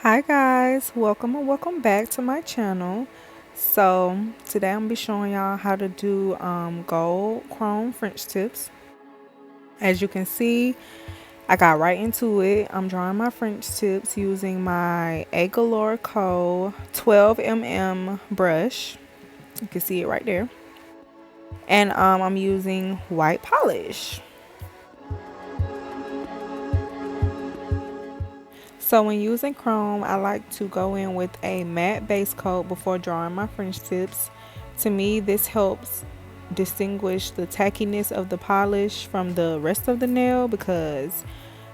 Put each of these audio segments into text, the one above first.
Hi guys, welcome and welcome back to my channel. So today I'm gonna be showing y'all how to do gold chrome French tips. As you can see, I got right into it. I'm drawing my French tips using my Agalore Co 12mm brush. You can see it right there. And I'm using white polish. So when using chrome, I like to go in with a matte base coat before drawing my French tips. To me, this helps distinguish the tackiness of the polish from the rest of the nail because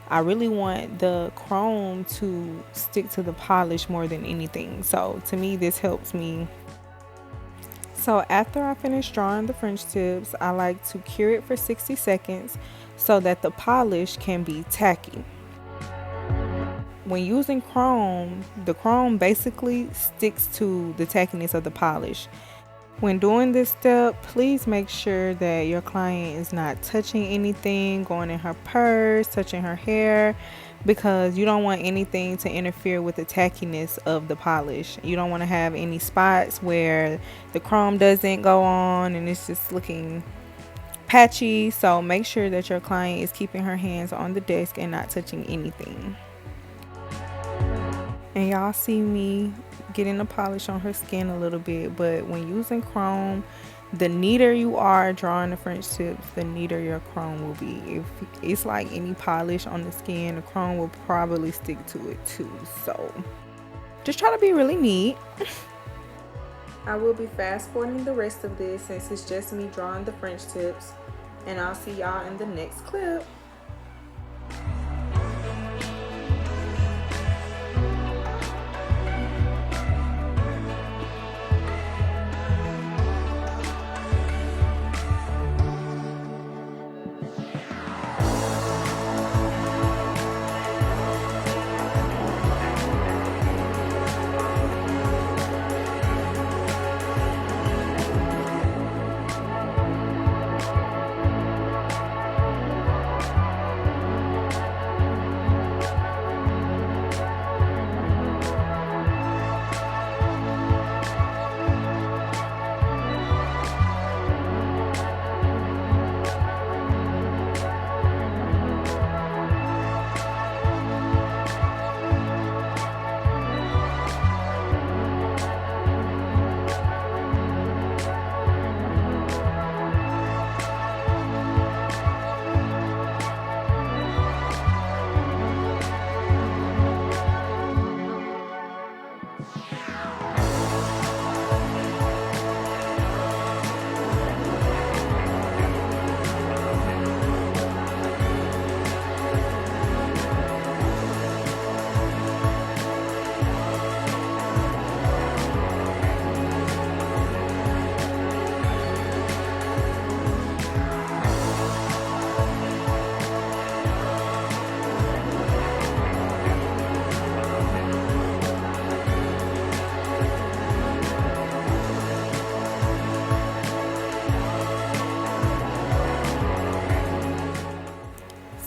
I really want the chrome to stick to the polish more than anything. So to me, this helps me. So after I finish drawing the French tips, I like to cure it for 60 seconds so that the polish can be tacky. When using chrome, the chrome basically sticks to the tackiness of the polish. When doing this step, please make sure that your client is not touching anything, going in her purse, touching her hair, because you don't want anything to interfere with the tackiness of the polish. You don't want to have any spots where the chrome doesn't go on and it's just looking patchy. So make sure that your client is keeping her hands on the desk and not touching anything. And y'all see me getting the polish on her skin a little bit, but when using chrome, the neater you are drawing the French tips, the neater your chrome will be. If it's like any polish on the skin, the chrome will probably stick to it too. So just try to be really neat. I will be fast forwarding the rest of this since it's just me drawing the French tips, and I'll see y'all in the next clip.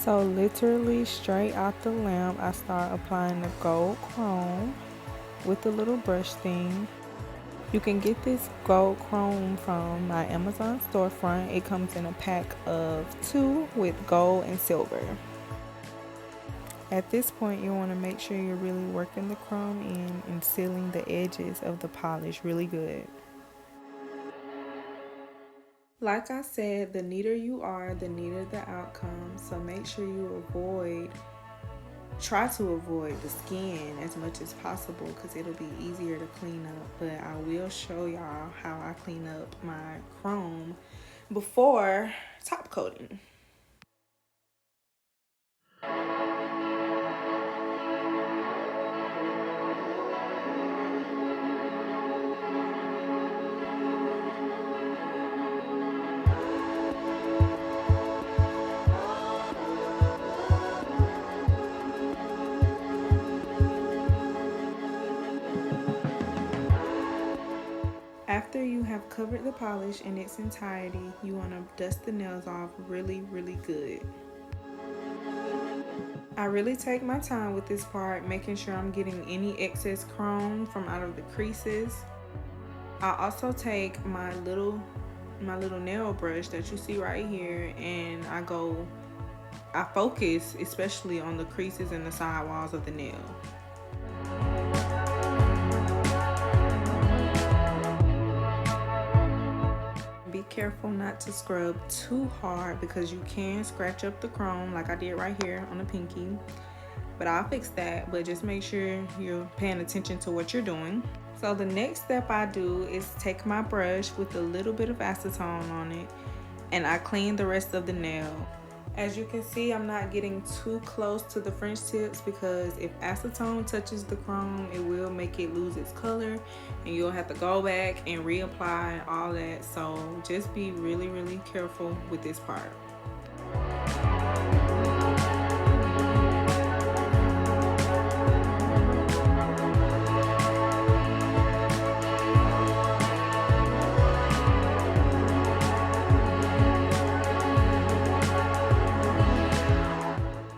So literally straight out the lamp, I start applying the gold chrome with the little brush thing. You can get this gold chrome from my Amazon storefront. It comes in a pack of 2 with gold and silver. At this point, you want to make sure you're really working the chrome in and sealing the edges of the polish really good. Like I said, the neater you are, the neater the outcome. So make sure you try to avoid the skin as much as possible because it'll be easier to clean up. But I will show y'all how I clean up my chrome before top coating. After you have covered the polish in its entirety, you want to dust the nails off really, really good. I really take my time with this part, making sure I'm getting any excess chrome from out of the creases. I also take my little nail brush that you see right here, and I focus especially on the creases and the side walls of the nail. Be careful not to scrub too hard because you can scratch up the chrome like I did right here on the pinky. But I'll fix that, but just make sure you're paying attention to what you're doing. So the next step I do is take my brush with a little bit of acetone on it, and I clean the rest of the nail. As you can see, I'm not getting too close to the French tips because if acetone touches the chrome, it will make it lose its color and you'll have to go back and reapply and all that. So just be really, really careful with this part.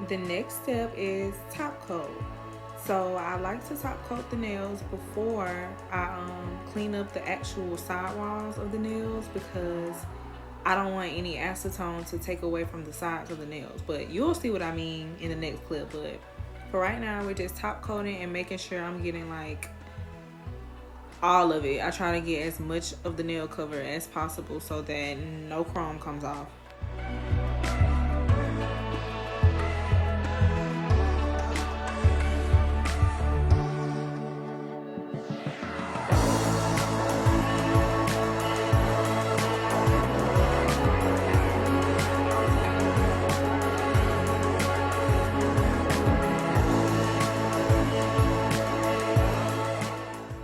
The next step is top coat. So I like to top coat the nails before I clean up the actual side walls of the nails because I don't want any acetone to take away from the sides of the nails. But you'll see what I mean in the next clip. But for right now, we're just top coating and making sure I'm getting like all of it. I try to get as much of the nail cover as possible so that no chrome comes off.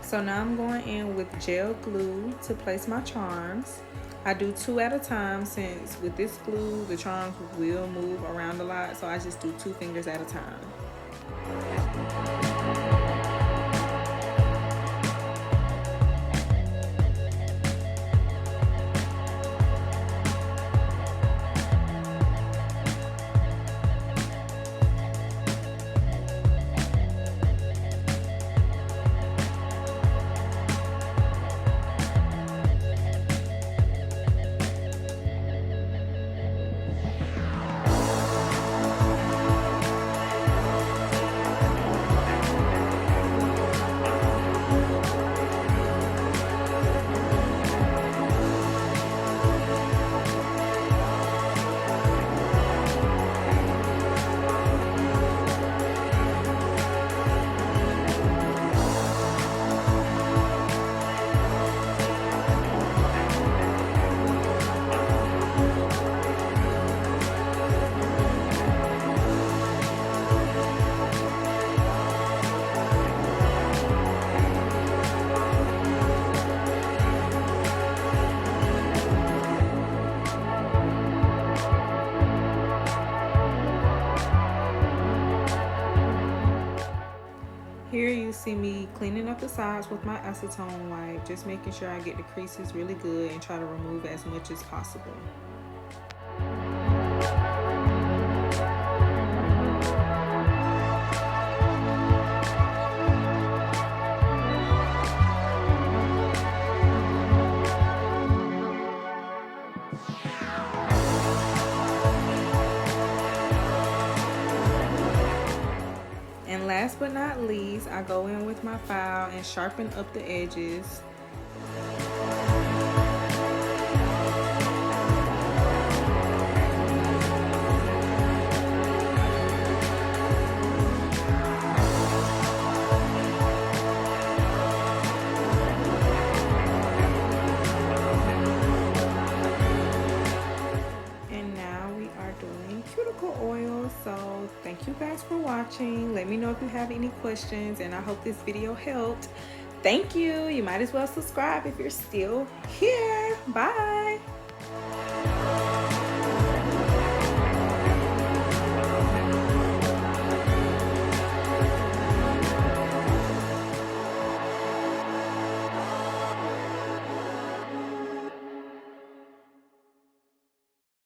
So now I'm going in with gel glue to place my charms. I do 2 at a time since with this glue, the charms will move around a lot. So I just do 2 fingers at a time. Here you see me cleaning up the sides with my acetone wipe, just making sure I get the creases really good and try to remove as much as possible. And last but not least, I go in with my file and sharpen up the edges. Cuticle oil. So thank you guys for watching. Let me know if you have any questions, and I hope this video helped. Thank you. You might as well subscribe if you're still here. Bye.